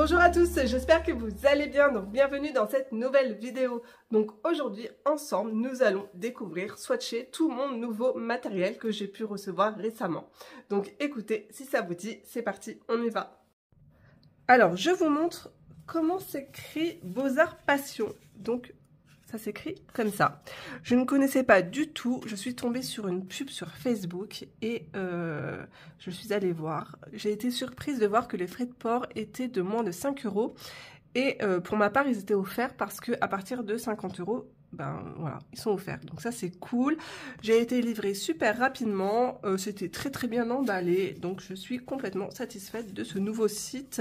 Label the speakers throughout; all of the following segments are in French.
Speaker 1: Bonjour à tous, j'espère que vous allez bien, donc bienvenue dans cette nouvelle vidéo. Donc aujourd'hui, ensemble, nous allons découvrir, swatcher tout mon nouveau matériel que j'ai pu recevoir récemment. Donc écoutez, si ça vous dit, c'est parti, on y va. Alors, je vous montre comment s'écrit Beaux-Arts Passion. Donc, ça s'écrit comme ça. Je ne connaissais pas du tout. Je suis tombée sur une pub sur Facebook et je suis allée voir. J'ai été surprise de voir que les frais de port étaient de moins de 5 €. Et pour ma part, ils étaient offerts parce qu'à partir de 50 €, ben voilà, ils sont offerts. Donc ça, c'est cool. J'ai été livrée super rapidement. C'était très bien emballé. Donc je suis complètement satisfaite de ce nouveau site.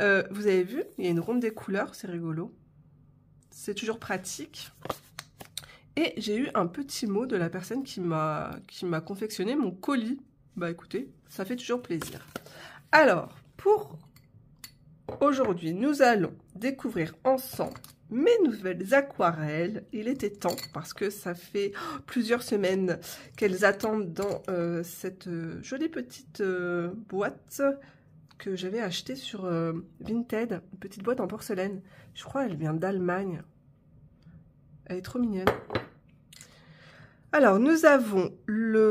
Speaker 1: Vous avez vu, il y a une ronde des couleurs, c'est rigolo. C'est toujours pratique. Et j'ai eu un petit mot de la personne qui m'a confectionné mon colis. Bah écoutez, ça fait toujours plaisir. Alors, pour aujourd'hui, nous allons découvrir ensemble mes nouvelles aquarelles. Il était temps parce que ça fait plusieurs semaines qu'elles attendent dans cette jolie petite boîte que j'avais acheté sur Vinted, une petite boîte en porcelaine. Je crois qu'elle vient d'Allemagne. Elle est trop mignonne. Alors, nous avons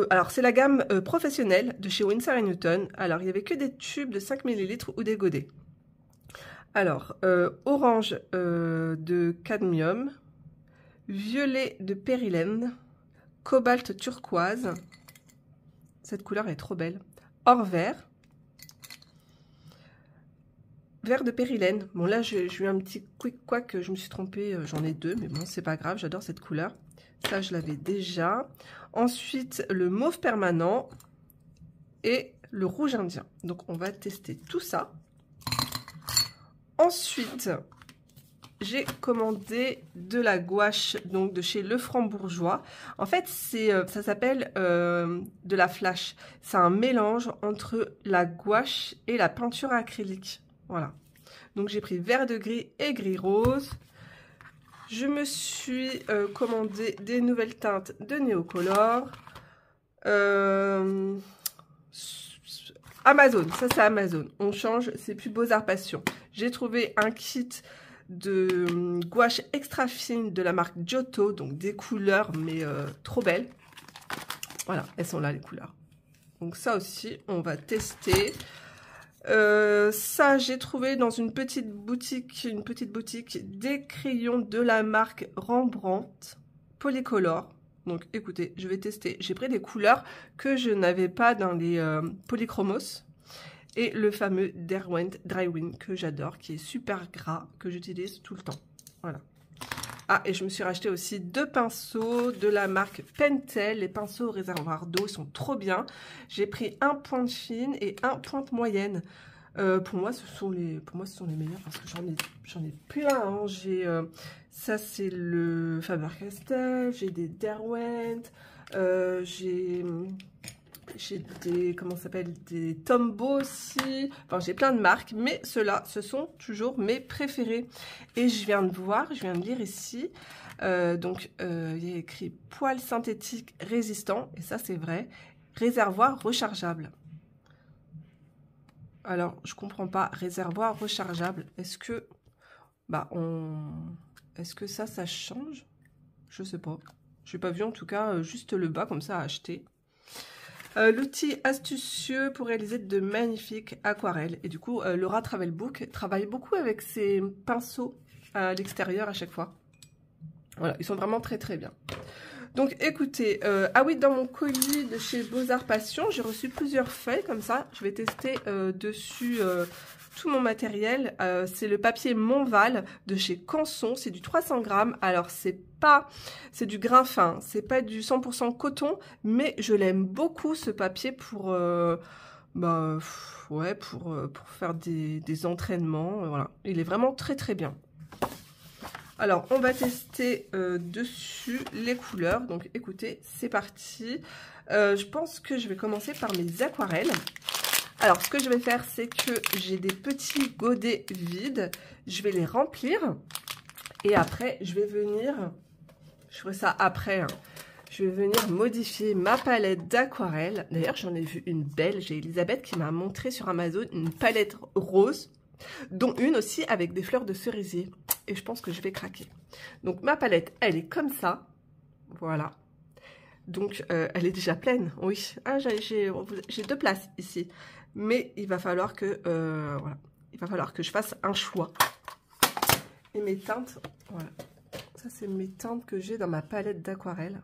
Speaker 1: alors, c'est la gamme professionnelle de chez Winsor & Newton. Alors, il n'y avait que des tubes de 5 ml ou des godets. Alors, orange de cadmium, violet de périlène, cobalt turquoise. Cette couleur est trop belle. Or vert. Vert de périlène. Bon là j'ai eu un petit quick quack, je me suis trompée, j'en ai deux, mais bon c'est pas grave, j'adore cette couleur. Ça je l'avais déjà. Ensuite le mauve permanent et le rouge indien. Donc on va tester tout ça. Ensuite j'ai commandé de la gouache donc de chez Le Franc-Bourgeois. En fait ça s'appelle de la flash. C'est un mélange entre la gouache et la peinture acrylique. Voilà, donc j'ai pris vert de gris et gris rose. Je me suis commandé des nouvelles teintes de Neocolor. Amazon, ça c'est Amazon. On change, c'est plus Beaux-Arts Passion. J'ai trouvé un kit de gouache extra fine de la marque Giotto, donc des couleurs mais trop belles. Voilà, elles sont là les couleurs. Donc ça aussi, on va tester. Ça j'ai trouvé dans une petite boutique des crayons de la marque Rembrandt Polycolor. Donc écoutez, je vais tester. J'ai pris des couleurs que je n'avais pas dans les Polychromos et le fameux Derwent Drywind que j'adore, qui est super gras, que j'utilise tout le temps. Voilà. Ah, et je me suis racheté aussi deux pinceaux de la marque Pentel. Les pinceaux au réservoir d'eau sont trop bien. J'ai pris un pointe fine et un pointe moyenne. Pour moi, ce sont les meilleurs parce que j'en ai plein. Hein. Ça, c'est le Faber-Castell. J'ai des Derwent. J'ai des, comment ça s'appelle, des Tombow aussi. Enfin, j'ai plein de marques, mais ceux-là, ce sont toujours mes préférés. Et je viens de voir, je viens de lire ici, donc il y a écrit poils synthétiques résistants, et ça c'est vrai, réservoir rechargeable. Alors, je comprends pas, réservoir rechargeable, est-ce que, est-ce que ça change? Je sais pas. Je n'ai pas vu en tout cas, juste le bas comme ça à acheter. L'outil astucieux pour réaliser de magnifiques aquarelles. Et du coup, Laura Travelbook travaille beaucoup avec ses pinceaux à l'extérieur à chaque fois. Voilà, ils sont vraiment très bien. Donc écoutez, ah oui, dans mon colis de chez Beaux-Arts Passion, j'ai reçu plusieurs feuilles comme ça. Je vais tester dessus tout mon matériel. C'est le papier Montval de chez Canson, c'est du 300 grammes. Alors c'est du grain fin, c'est pas du 100% coton, mais je l'aime beaucoup ce papier pour pour faire des entraînements. Voilà, il est vraiment très bien. Alors, on va tester dessus les couleurs. Donc, écoutez, c'est parti. Je pense que je vais commencer par mes aquarelles. Alors, ce que je vais faire, c'est que j'ai des petits godets vides. Je vais les remplir. Et après, je vais venir... Je ferai ça après. Hein. Je vais venir modifier ma palette d'aquarelle. D'ailleurs, j'en ai vu une belle. J'ai Elisabeth qui m'a montré sur Amazon une palette rose. dont une aussi avec des fleurs de cerisier. Et je pense que je vais craquer. Donc ma palette, elle est comme ça. Voilà. Donc elle est déjà pleine. Oui, ah, j'ai 2 places ici. Mais il va falloir que voilà. Il va falloir que je fasse un choix. Et mes teintes, voilà. Ça, c'est mes teintes que j'ai dans ma palette d'aquarelle.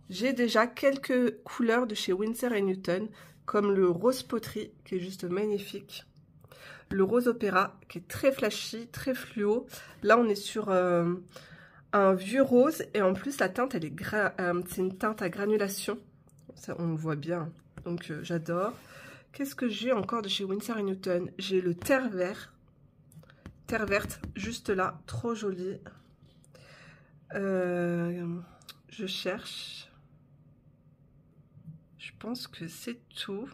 Speaker 1: J'ai déjà quelques couleurs de chez Winsor & Newton, comme le rose poterie, qui est juste magnifique. Le rose opéra, qui est très flashy, très fluo. Là, on est sur un vieux rose. Et en plus, la teinte, elle est c'est une teinte à granulation. Ça, on le voit bien. Donc, j'adore. Qu'est-ce que j'ai encore de chez Winsor & Newton? J'ai le terre vert. Terre verte, juste là, trop jolie. Je cherche. Je pense que c'est tout.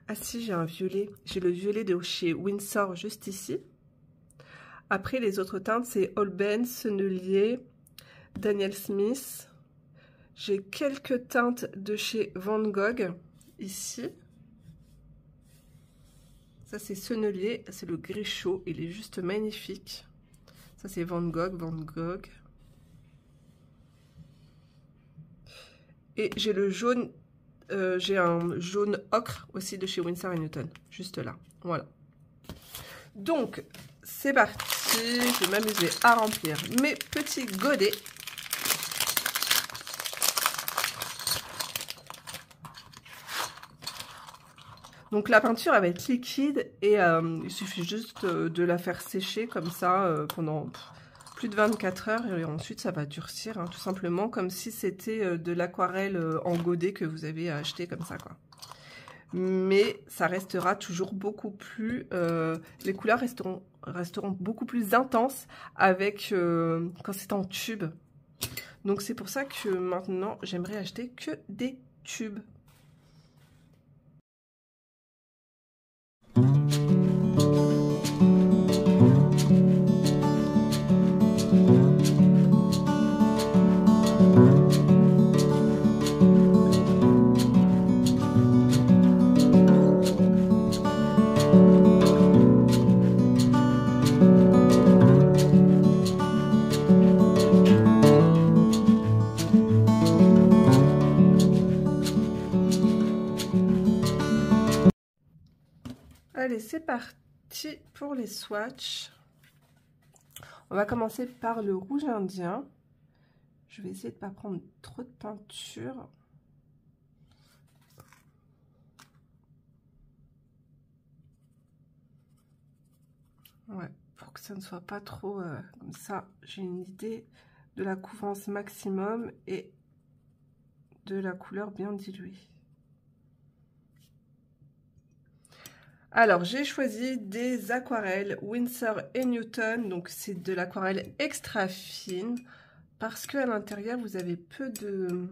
Speaker 1: Ah si, j'ai un violet. J'ai le violet de chez Winsor juste ici. Après, les autres teintes, c'est Holbein, Sennelier, Daniel Smith. J'ai quelques teintes de chez Van Gogh ici. Ça, c'est Sennelier. C'est le gris chaud. Il est juste magnifique. Ça, c'est Van Gogh, Van Gogh. Et j'ai le jaune, j'ai un jaune ocre aussi de chez Winsor & Newton, juste là. Voilà. Donc, c'est parti. Je vais m'amuser à remplir mes petits godets. Donc, la peinture, elle va être liquide et il suffit juste de la faire sécher comme ça pendant plus de 24 heures et ensuite ça va durcir, hein, tout simplement comme si c'était de l'aquarelle en godet que vous avez acheté comme ça, quoi. Mais ça restera toujours beaucoup plus, les couleurs resteront beaucoup plus intenses avec quand c'est en tube. Donc c'est pour ça que maintenant j'aimerais acheter que des tubes. Allez, c'est parti pour les swatchs. On va commencer par le rouge indien. Je vais essayer de ne pas prendre trop de peinture. Ouais, pour que ça ne soit pas trop comme ça. J'ai une idée de la couvrance maximum et de la couleur bien diluée. Alors, j'ai choisi des aquarelles Winsor & Newton. Donc, c'est de l'aquarelle extra fine parce qu'à l'intérieur, vous avez peu de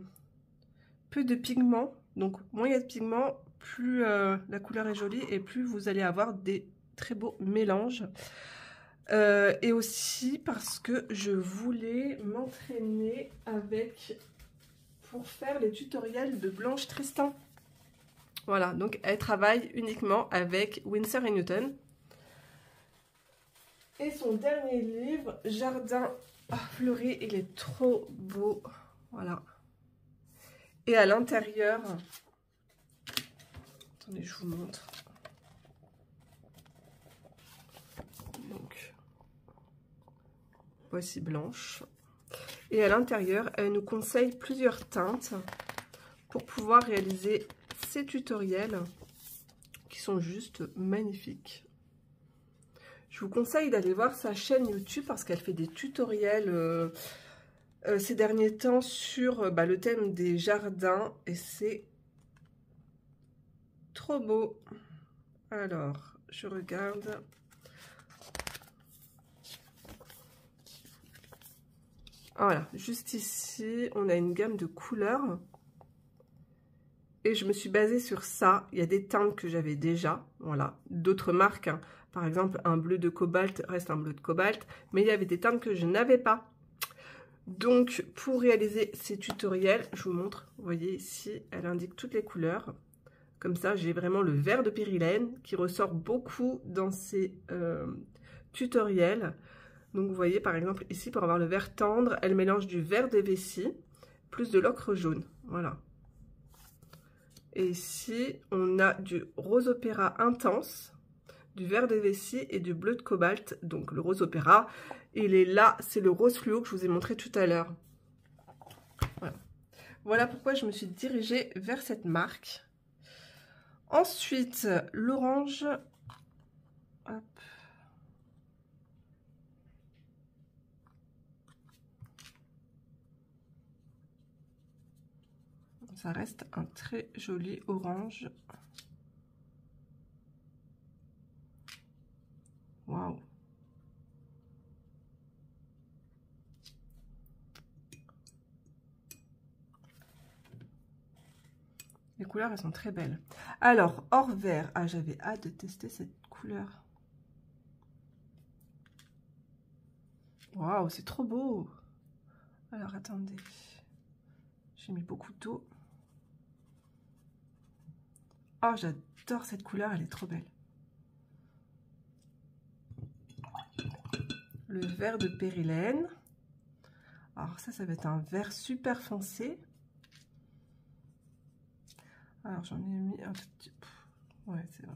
Speaker 1: pigments. Donc, moins il y a de pigments, plus la couleur est jolie et plus vous allez avoir des très beaux mélanges. Et aussi parce que je voulais m'entraîner avec pour faire les tutoriels de Blanche Tristan. Voilà, donc elle travaille uniquement avec Winsor & Newton. Et son dernier livre, Jardin fleuri, il est trop beau. Voilà. Et à l'intérieur, attendez, je vous montre. Donc, voici Blanche. Et à l'intérieur, elle nous conseille plusieurs teintes pour pouvoir réaliser ces tutoriels qui sont juste magnifiques. Je vous conseille d'aller voir sa chaîne YouTube parce qu'elle fait des tutoriels ces derniers temps sur le thème des jardins et c'est trop beau. Alors, je regarde. Voilà, juste ici, on a une gamme de couleurs. Et je me suis basée sur ça. Il y a des teintes que j'avais déjà, voilà. D'autres marques, hein. Par exemple, un bleu de cobalt reste un bleu de cobalt. Mais il y avait des teintes que je n'avais pas. Donc, pour réaliser ces tutoriels, je vous montre. Vous voyez ici, elle indique toutes les couleurs. Comme ça, j'ai vraiment le vert de périlène qui ressort beaucoup dans ces tutoriels. Donc, vous voyez, par exemple, ici, pour avoir le vert tendre, elle mélange du vert de vessie plus de l'ocre jaune. Voilà. Et ici, on a du rose opéra intense, du vert de vessie et du bleu de cobalt. Donc, le rose opéra, il est là, c'est le rose fluo que je vous ai montré tout à l'heure. Voilà. Voilà pourquoi je me suis dirigée vers cette marque. Ensuite, l'orange. Hop. Ça reste un très joli orange. Waouh! Les couleurs, elles sont très belles. Alors, or vert. Ah, j'avais hâte de tester cette couleur. Waouh, c'est trop beau! Alors, attendez. J'ai mis beaucoup d'eau. Oh, j'adore cette couleur, elle est trop belle. Le vert de périlène. Alors ça va être un vert super foncé. Alors j'en ai mis un tout petit peu. Ouais, c'est vrai.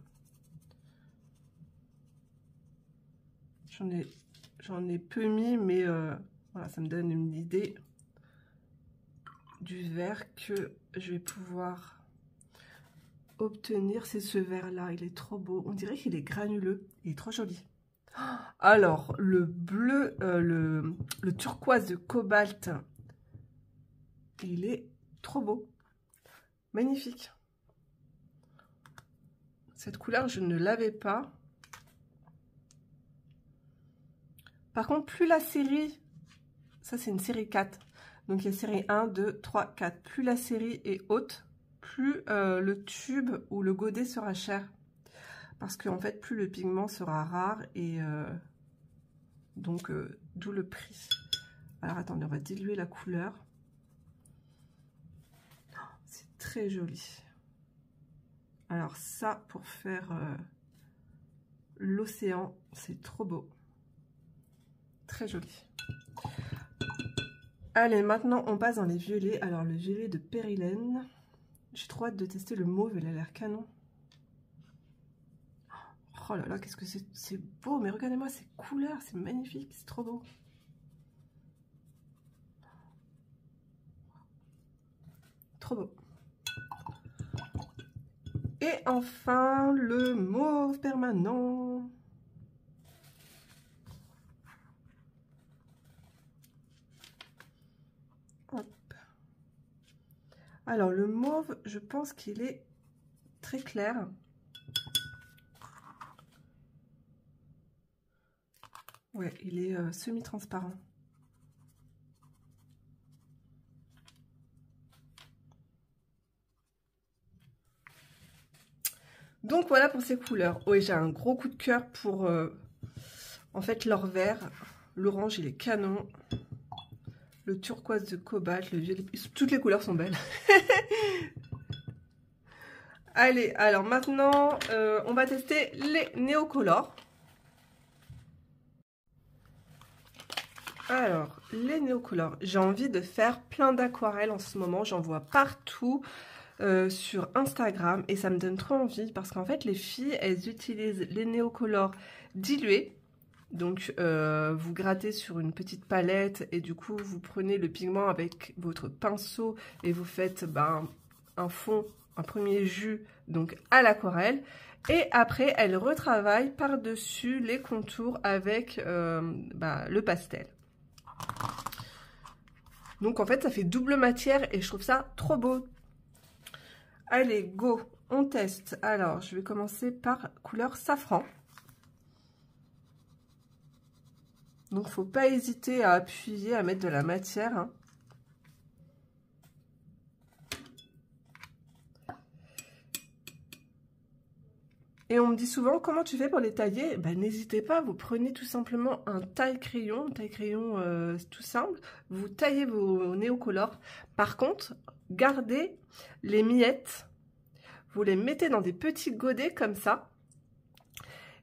Speaker 1: J'en ai peu mis, mais voilà, ça me donne une idée du vert que je vais pouvoir obtenir. C'est ce vert là, il est trop beau, on dirait qu'il est granuleux, il est trop joli. Alors le bleu, le turquoise de cobalt, il est trop beau, magnifique. Cette couleur je ne l'avais pas. Par contre, plus la série, ça c'est une série 4, donc il y a série 1, 2, 3, 4, plus la série est haute, plus le tube ou le godet sera cher. Parce qu'en fait, plus le pigment sera rare et donc d'où le prix. Alors attendez, on va diluer la couleur. Oh, c'est très joli. Alors ça, pour faire l'océan, c'est trop beau. Très joli. Allez, maintenant on passe dans les violets. Alors le violet de périlène. J'ai trop hâte de tester le mauve, il a l'air canon. Oh là là, qu'est-ce que c'est beau, mais regardez-moi ces couleurs, c'est magnifique, c'est trop beau. Trop beau. Et enfin, le mauve permanent. Hop. Alors, le mauve, je pense qu'il est très clair. Ouais, il est semi-transparent. Donc voilà pour ces couleurs. Oui, j'ai un gros coup de cœur pour en fait l'or vert. L'orange, il est canon. Le turquoise de cobalt, le violet. Toutes les couleurs sont belles. Allez, alors maintenant, on va tester les néocolores. Alors, les néocolores, j'ai envie de faire plein d'aquarelles en ce moment, j'en vois partout sur Instagram et ça me donne trop envie parce qu'en fait les filles, elles utilisent les néocolores dilués. Donc vous grattez sur une petite palette et du coup vous prenez le pigment avec votre pinceau et vous faites un fond, un premier jus donc à l'aquarelle. Et après elles retravaillent par-dessus les contours avec le pastel. Donc en fait ça fait double matière et je trouve ça trop beau. Allez go, on teste. Alors je vais commencer par couleur safran. Donc faut pas hésiter à appuyer, à mettre de la matière, hein. Et on me dit souvent, comment tu fais pour les tailler? N'hésitez pas, vous prenez tout simplement un taille-crayon, tout simple, vous taillez vos néocolores. Par contre, gardez les miettes, Vous les mettez dans des petits godets comme ça.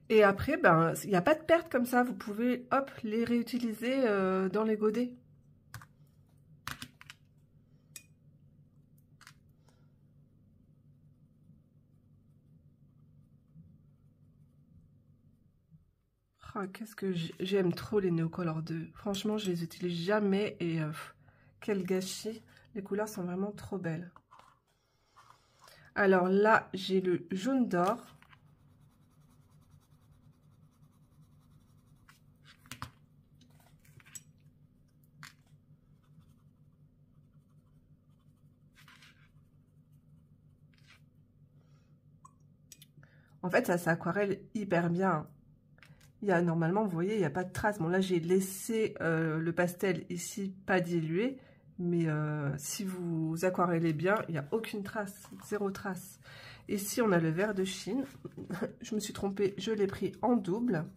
Speaker 1: Et après, ben, il n'y a pas de perte comme ça. Vous pouvez, hop, les réutiliser dans les godets. Oh, qu'est-ce que j'aime trop les Neocolor 2. Franchement, je les utilise jamais et quel gâchis. Les couleurs sont vraiment trop belles. Alors là, j'ai le jaune d'or. En fait, ça s'aquarelle hyper bien. Il y a normalement, vous voyez, il n'y a pas de traces. Bon, là, j'ai laissé le pastel ici pas dilué. Mais si vous aquarellez bien, il n'y a aucune trace, zéro trace. Ici, on a le vert de Chine. Je me suis trompée, je l'ai pris en double.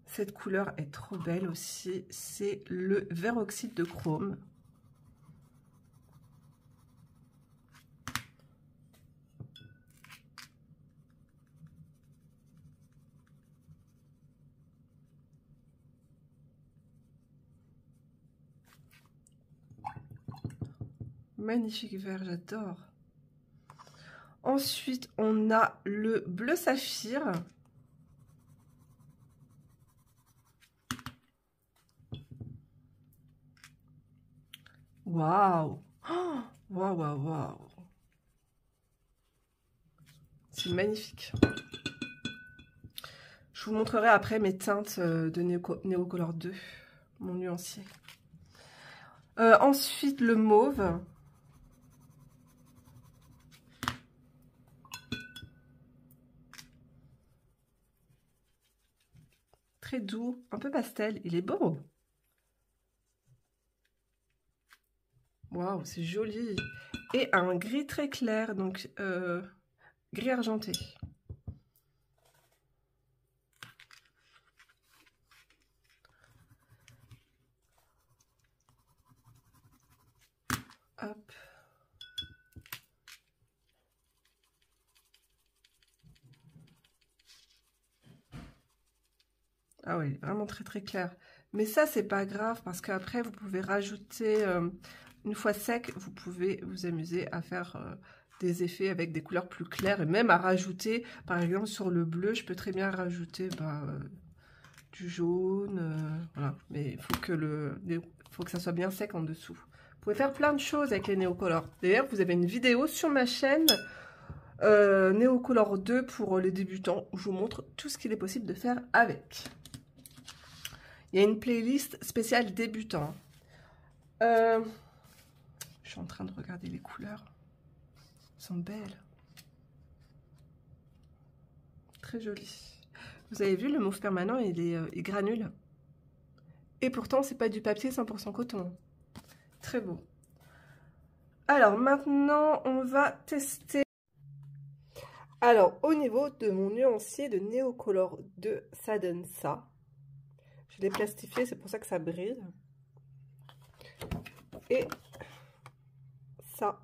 Speaker 1: Cette couleur est trop belle aussi. C'est le vert oxyde de chrome. Magnifique vert, j'adore. Ensuite, on a le bleu saphir. Waouh! Waouh, waouh, waouh! C'est magnifique. Je vous montrerai après mes teintes de Neocolor 2, mon nuancier. Ensuite, le mauve. Très doux, un peu pastel. Il est beau. Waouh, c'est joli. Et un gris très clair, donc gris argenté. Hop. Ah oui, vraiment très très clair. Mais ça, c'est pas grave parce qu'après, vous pouvez rajouter, une fois sec, vous pouvez vous amuser à faire des effets avec des couleurs plus claires et même à rajouter, par exemple, sur le bleu, je peux très bien rajouter du jaune, voilà. Mais il faut que ça soit bien sec en dessous. Vous pouvez faire plein de choses avec les Neocolor. D'ailleurs, vous avez une vidéo sur ma chaîne Neocolor 2 pour les débutants où je vous montre tout ce qu'il est possible de faire avec. Il y a une playlist spéciale débutant. Je suis en train de regarder les couleurs. Elles sont belles. Très jolies. Vous avez vu, le mauve permanent, il granule. Et pourtant, c'est pas du papier 100% coton. Très beau. Alors, maintenant, on va tester. Alors, au niveau de mon nuancier de Neocolor 2, ça donne ça. Je l'ai plastifié, c'est pour ça que ça brille. Et ça.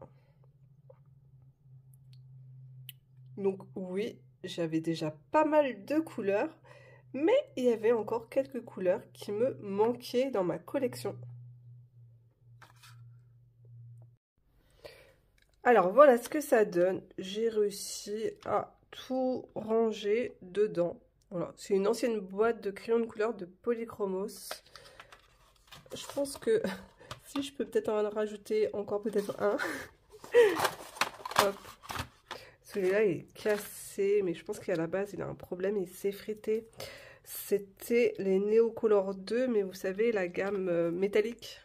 Speaker 1: Donc oui, j'avais déjà pas mal de couleurs, mais il y avait encore quelques couleurs qui me manquaient dans ma collection. Alors voilà ce que ça donne. J'ai réussi à tout ranger dedans. Voilà, c'est une ancienne boîte de crayons de couleur de Polychromos. Je pense que si je peux peut-être en rajouter encore peut-être un. Hop. Celui-là il est cassé, mais je pense qu'à la base il a un problème, il s'est frité. C'était les Neocolor 2, mais vous savez, la gamme métallique.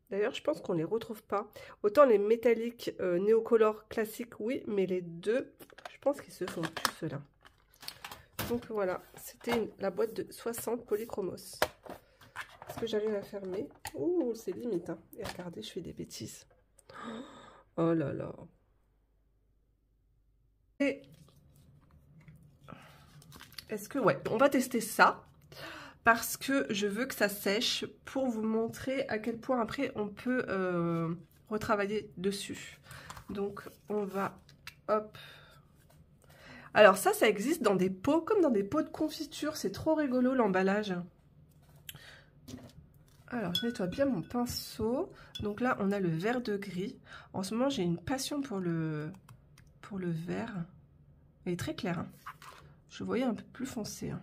Speaker 1: D'ailleurs, je pense qu'on ne les retrouve pas. Autant les métalliques Neocolor classiques, oui, mais les deux, je pense qu'ils se font plus ceux-là. Donc voilà, c'était la boîte de 60 Polychromos. Est-ce que j'arrive à fermer? Ouh, c'est limite, hein. Et regardez, je fais des bêtises. Oh là là. Et est-ce que... Ouais, on va tester ça. Parce que je veux que ça sèche pour vous montrer à quel point après on peut retravailler dessus. Donc on va... Hop. Alors ça existe dans des pots, comme dans des pots de confiture. C'est trop rigolo l'emballage. Alors je nettoie bien mon pinceau. Donc là on a le vert de gris. En ce moment j'ai une passion pour le vert. Il est très clair. Hein. Je voyais un peu plus foncé. Hein.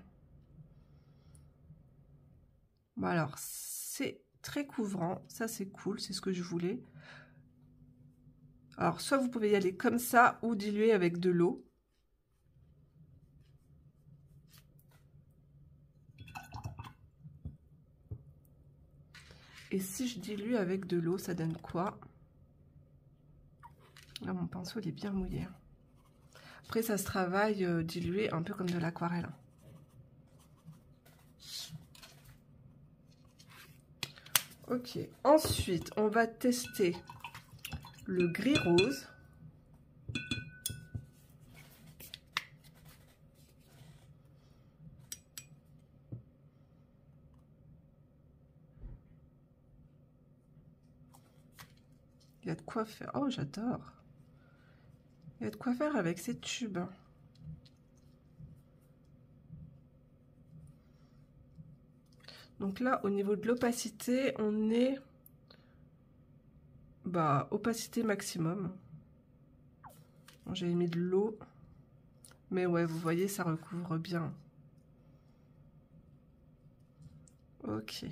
Speaker 1: Bon alors c'est très couvrant. Ça c'est cool, c'est ce que je voulais. Alors soit vous pouvez y aller comme ça ou diluer avec de l'eau. Et si je dilue avec de l'eau, ça donne quoi? Là, mon pinceau, il est bien mouillé. Après, ça se travaille dilué un peu comme de l'aquarelle. Ok. Ensuite, on va tester le gris rose. Il y a de quoi faire. Oh, j'adore. Il y a de quoi faire avec ces tubes. Donc là, au niveau de l'opacité, on est... Bah, opacité maximum. Bon, j'avais mis de l'eau. Mais ouais, vous voyez, ça recouvre bien. Ok.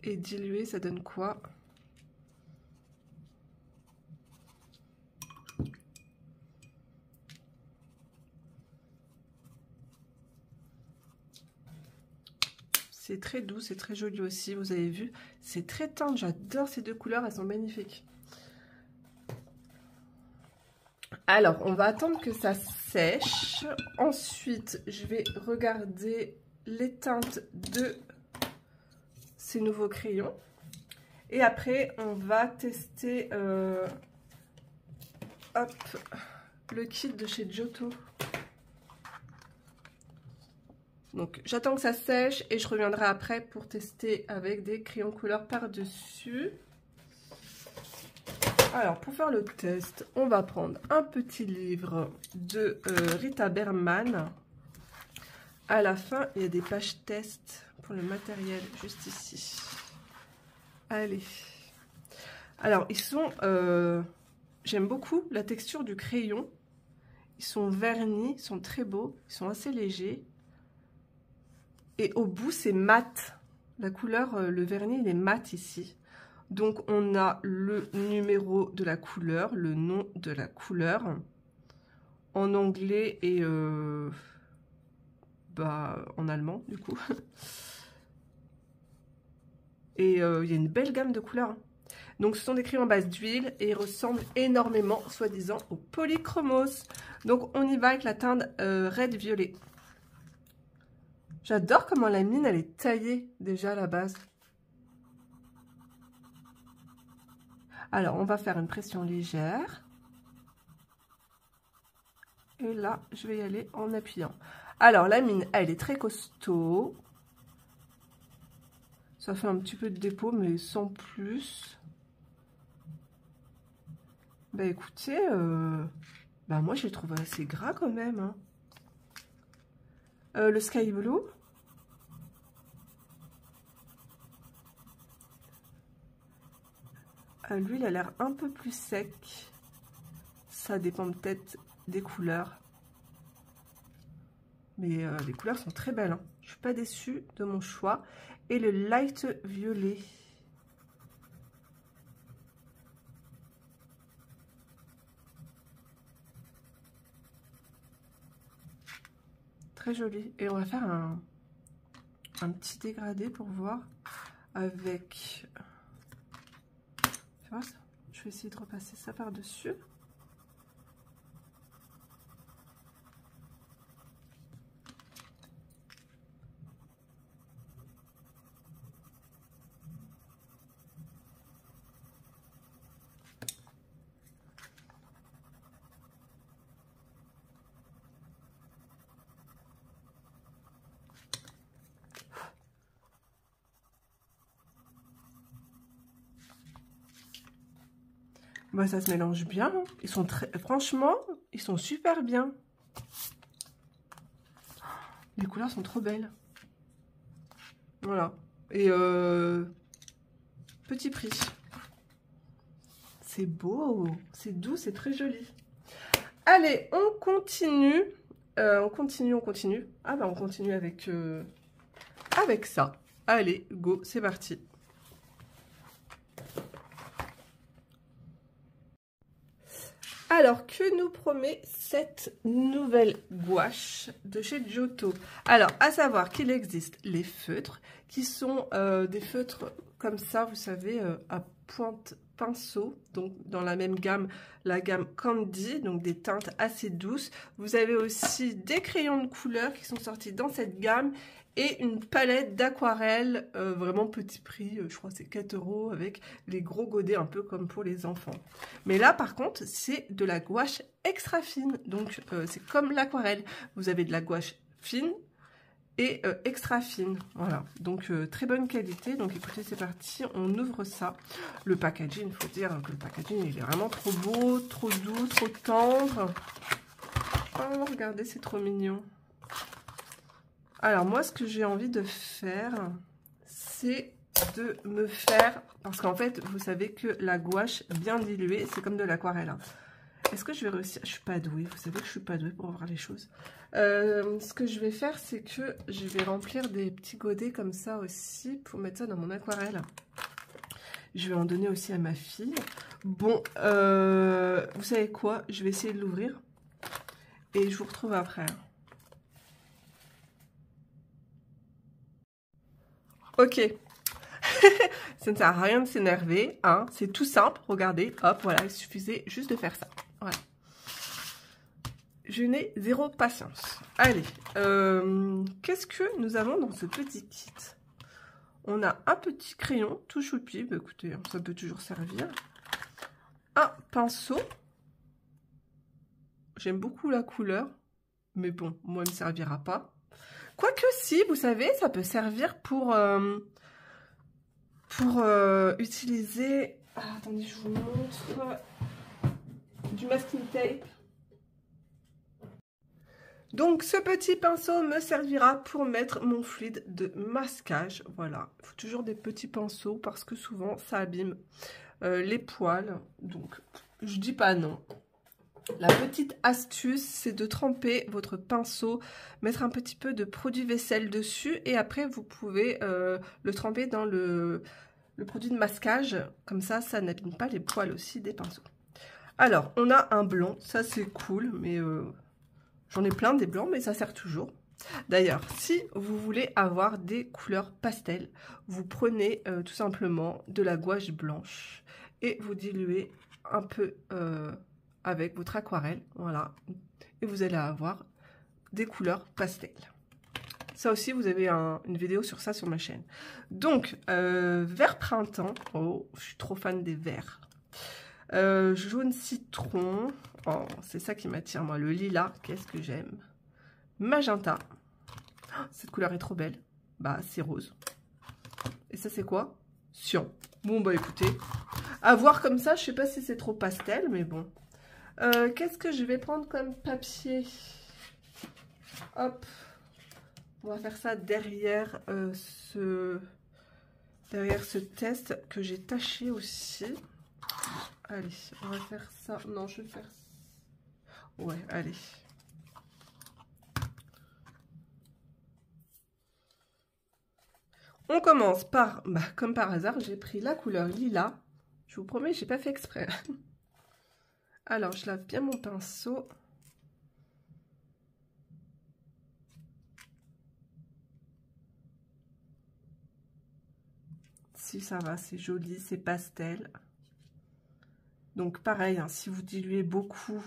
Speaker 1: Et diluer, ça donne quoi? C'est très doux, c'est très joli aussi, vous avez vu. C'est très tendre, j'adore ces deux couleurs, elles sont magnifiques. Alors, on va attendre que ça sèche. Ensuite, je vais regarder les teintes de ces nouveaux crayons. Et après, on va tester hop, le kit de chez Giotto. Donc j'attends que ça sèche et je reviendrai après pour tester avec des crayons couleur par-dessus. Alors pour faire le test, on va prendre un petit livre de Rita Berman. À la fin, il y a des pages test pour le matériel juste ici. Allez. Alors ils sont... j'aime beaucoup la texture du crayon. Ils sont vernis, ils sont très beaux, ils sont assez légers. Et au bout, c'est mat. La couleur, le vernis, il est mat ici. Donc, on a le numéro de la couleur, le nom de la couleur, en anglais et en allemand, du coup. Et il y a une belle gamme de couleurs. Donc, ce sont des crayons en base d'huile et ils ressemblent énormément, soi-disant, au Polychromos. Donc, on y va avec la teinte Red Violet. J'adore comment la mine, elle est taillée déjà à la base. Alors, on va faire une pression légère. Et là, je vais y aller en appuyant. Alors, la mine, elle est très costaud. Ça fait un petit peu de dépôt, mais sans plus. Bah écoutez, moi, je les trouve assez gras quand même. Hein. Le Sky Blue. Lui, il a l'air un peu plus sec. Ça dépend peut-être des couleurs. Mais les couleurs sont très belles. Hein. Je ne suis pas déçue de mon choix. Et le Light Violet. Très joli. Et on va faire un petit dégradé pour voir avec... Tu vois ça? Je vais essayer de repasser ça par-dessus. Bah, ça se mélange bien. Hein. Ils sont franchement, ils sont super bien. Les couleurs sont trop belles. Voilà. Et petit prix. C'est beau, c'est doux, c'est très joli. Allez, on continue. On continue. Ah bah on continue avec ça. Allez, go, c'est parti. Alors, que nous promet cette nouvelle gouache de chez Giotto? Alors, à savoir qu'il existe les feutres, qui sont des feutres comme ça, vous savez, à pointe pinceau, donc dans la même gamme, la gamme Candy, donc des teintes assez douces. Vous avez aussi des crayons de couleur qui sont sortis dans cette gamme, et une palette d'aquarelle, vraiment petit prix, je crois que c'est 4 € avec les gros godets un peu comme pour les enfants. Mais là par contre c'est de la gouache extra fine, donc c'est comme l'aquarelle. Vous avez de la gouache fine et extra fine, voilà. Donc très bonne qualité, donc écoutez c'est parti, on ouvre ça. Le packaging, il faut dire que le packaging il est vraiment trop beau, trop doux, trop tendre. Oh regardez c'est trop mignon. Alors moi ce que j'ai envie de faire, c'est de me faire, parce qu'en fait vous savez que la gouache bien diluée c'est comme de l'aquarelle. Hein. Est-ce que je vais réussir? Je suis pas douée, vous savez que je suis pas douée pour voir les choses. Ce que je vais faire c'est que je vais remplir des petits godets comme ça aussi pour mettre ça dans mon aquarelle. Je vais en donner aussi à ma fille. Bon, vous savez quoi? Je vais essayer de l'ouvrir et je vous retrouve après. Ok, ça ne sert à rien de s'énerver, hein. C'est tout simple, regardez, hop, voilà, il suffisait juste de faire ça, voilà. Je n'ai zéro patience. Allez, qu'est-ce que nous avons dans ce petit kit? On a un petit crayon, tout choupi, bah, écoutez, ça peut toujours servir. Un pinceau, j'aime beaucoup la couleur, mais bon, moi, il ne me servira pas. Quoique si, vous savez, ça peut servir pour utiliser, ah, attendez, je vous montre, du masking tape. Donc ce petit pinceau me servira pour mettre mon fluide de masquage. Voilà, il faut toujours des petits pinceaux parce que souvent ça abîme les poils. Donc je dis pas non. La petite astuce, c'est de tremper votre pinceau, mettre un petit peu de produit vaisselle dessus et après vous pouvez le tremper dans le produit de masquage. Comme ça n'abîme pas les poils aussi des pinceaux. Alors, on a un blanc, ça c'est cool, mais j'en ai plein des blancs, mais ça sert toujours. D'ailleurs, si vous voulez avoir des couleurs pastel, vous prenez tout simplement de la gouache blanche et vous diluez un peu avec votre aquarelle, voilà, et vous allez avoir des couleurs pastel. Ça aussi, vous avez une vidéo sur ça sur ma chaîne. Donc, vert printemps, oh, je suis trop fan des verts. Jaune citron, oh, c'est ça qui m'attire moi, le lilas, qu'est-ce que j'aime. Magenta, oh, cette couleur est trop belle, bah c'est rose. Et ça c'est quoi? Cyan. Bon bah écoutez, à voir comme ça, je sais pas si c'est trop pastel, mais bon. Qu'est-ce que je vais prendre comme papier? Hop, on va faire ça derrière ce test que j'ai taché aussi. Allez, on va faire ça. Non, je vais faire ça. Ouais, allez. On commence par, bah, comme par hasard, j'ai pris la couleur lilas. Je vous promets, j'ai pas fait exprès. Alors, je lave bien mon pinceau. Si ça va, c'est joli, c'est pastel. Donc pareil, hein, si vous diluez beaucoup,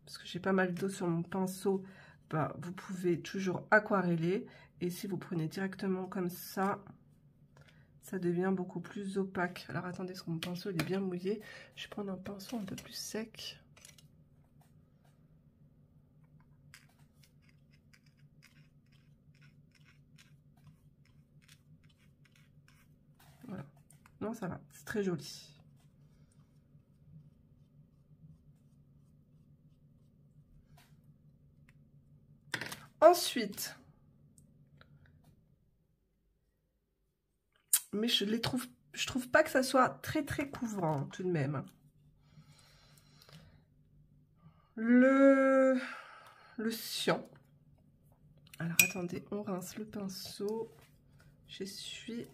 Speaker 1: parce que j'ai pas mal d'eau sur mon pinceau, bah, vous pouvez toujours aquareller. Et si vous prenez directement comme ça devient beaucoup plus opaque. Alors attendez, parce que mon pinceau il est bien mouillé. Je vais prendre un pinceau un peu plus sec. Voilà. Non, ça va, c'est très joli. Ensuite, mais je trouve pas que ça soit très couvrant tout de même. Le cyan. Alors attendez, on rince le pinceau. J'essuie.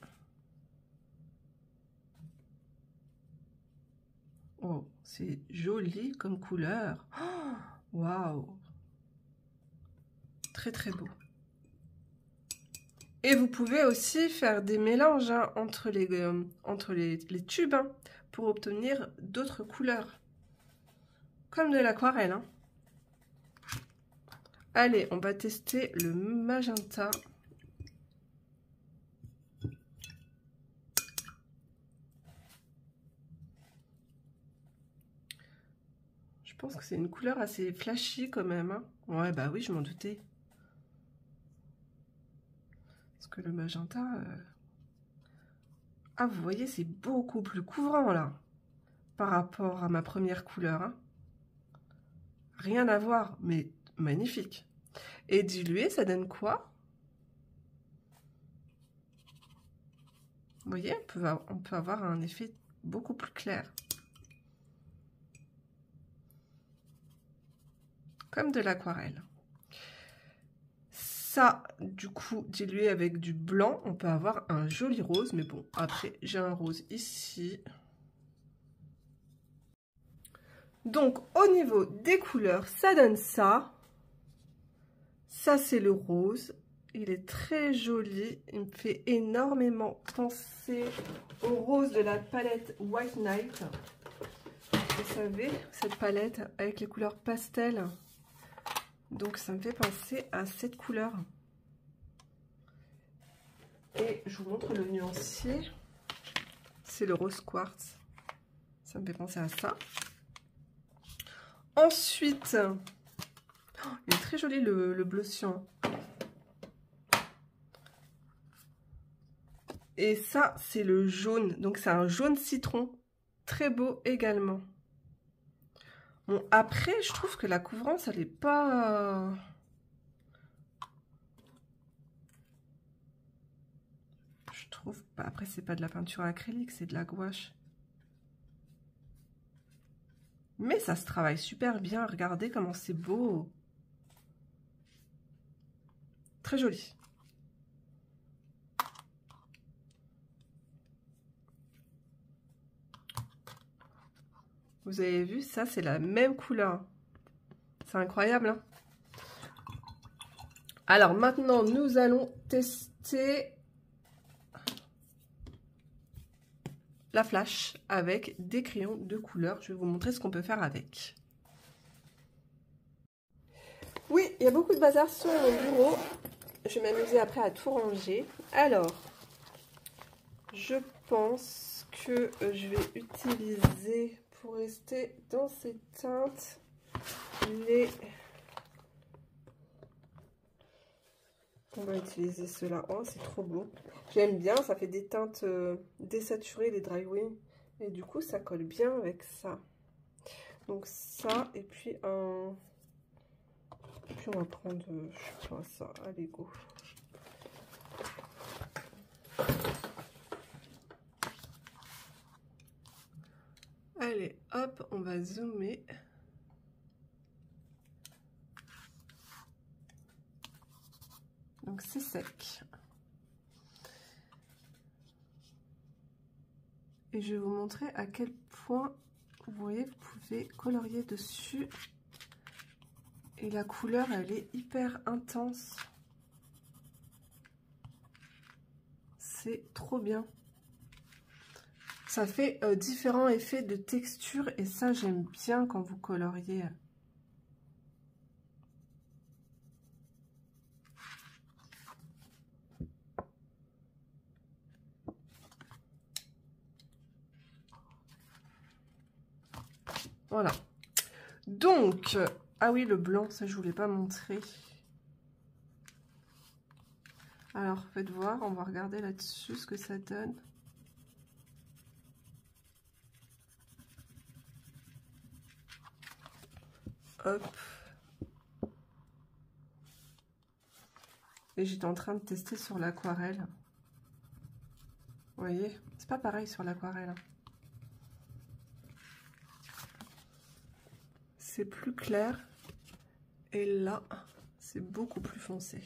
Speaker 1: Oh, c'est joli comme couleur. Waouh! Wow. Très beau. Et vous pouvez aussi faire des mélanges hein, entre les tubes hein, pour obtenir d'autres couleurs. Comme de l'aquarelle. Hein. Allez, on va tester le magenta. Je pense que c'est une couleur assez flashy quand même. Hein. Ouais, bah oui, je m'en doutais. Parce que le magenta... Ah, vous voyez, c'est beaucoup plus couvrant là. Par rapport à ma première couleur. Hein. Rien à voir, mais magnifique. Et dilué, ça donne quoi? Vous voyez, on peut avoir un effet beaucoup plus clair. Comme de l'aquarelle. Ça, du coup, dilué avec du blanc, on peut avoir un joli rose. Mais bon, après, j'ai un rose ici. Donc, au niveau des couleurs, ça donne ça. Ça, c'est le rose. Il est très joli. Il me fait énormément penser au rose de la palette White Night. Vous savez, cette palette avec les couleurs pastel. Donc, ça me fait penser à cette couleur. Et je vous montre le nuancier. C'est le rose quartz. Ça me fait penser à ça. Ensuite, oh, il est très joli le bleu cyan. Et ça, c'est le jaune. Donc, c'est un jaune citron. Très beau également. Bon, après, je trouve que la couvrance, elle n'est pas... Je trouve pas... Après, c'est pas de la peinture acrylique, c'est de la gouache. Mais ça se travaille super bien. Regardez comment c'est beau. Très joli. Vous avez vu, ça, c'est la même couleur. C'est incroyable, hein? Alors, maintenant, nous allons tester la flash avec des crayons de couleur. Je vais vous montrer ce qu'on peut faire avec. Oui, il y a beaucoup de bazar sur mon bureau. Je vais m'amuser après à tout ranger. Alors, je pense que je vais utiliser, pour rester dans ces teintes, on va utiliser cela. Oh, c'est trop beau. J'aime bien, ça fait des teintes désaturées, les dry wing. Et du coup, ça colle bien avec ça. Donc ça, et puis un... Et puis on va prendre, je sais pas, ça. Allez, go. Allez, hop, on va zoomer. Donc c'est sec. Et je vais vous montrer à quel point, vous voyez, vous pouvez colorier dessus. Et la couleur, elle est hyper intense. C'est trop bien. Ça fait différents effets de texture et ça, j'aime bien quand vous coloriez. Voilà. Donc, ah oui, le blanc, ça je voulais pas montrer. Alors, faites voir, on va regarder là-dessus ce que ça donne. Hop. Et j'étais en train de tester sur l'aquarelle. Vous voyez, c'est pas pareil sur l'aquarelle. C'est plus clair. Et là, c'est beaucoup plus foncé.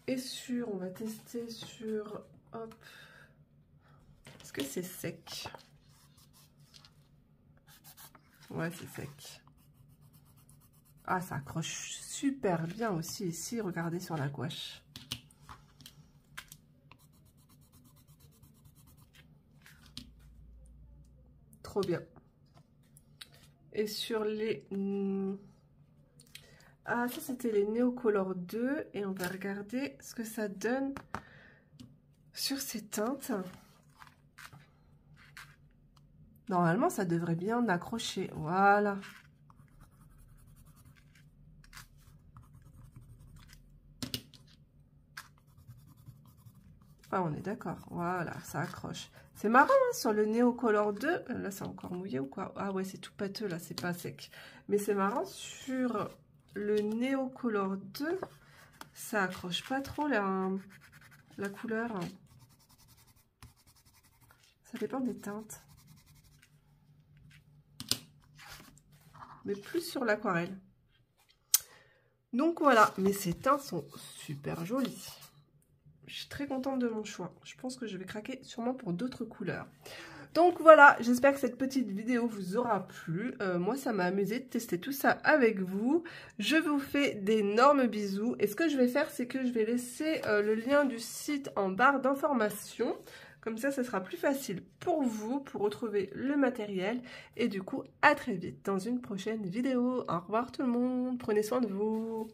Speaker 1: Et on va tester sur, hop, est-ce que c'est sec? Ouais, c'est sec. Ah, ça accroche super bien aussi ici, regardez sur la gouache. Trop bien. Et sur les... Ah, ça c'était les Neocolor 2. Et on va regarder ce que ça donne sur ces teintes. Normalement, ça devrait bien accrocher. Voilà. Ah, on est d'accord. Voilà, ça accroche. C'est marrant, hein, sur le Neocolor 2. Là, c'est encore mouillé ou quoi? Ah ouais, c'est tout pâteux, là, c'est pas sec. Mais c'est marrant, sur le Neocolor 2, ça accroche pas trop la couleur. Ça dépend des teintes. Mais plus sur l'aquarelle. Donc voilà, mais ces teintes sont super jolies. Je suis très contente de mon choix. Je pense que je vais craquer sûrement pour d'autres couleurs. Donc voilà, j'espère que cette petite vidéo vous aura plu. Moi, ça m'a amusé de tester tout ça avec vous. Je vous fais d'énormes bisous. Et ce que je vais faire, c'est que je vais laisser le lien du site en barre d'informations. Comme ça, ce sera plus facile pour vous, pour retrouver le matériel. Et du coup, à très vite dans une prochaine vidéo. Au revoir tout le monde, prenez soin de vous.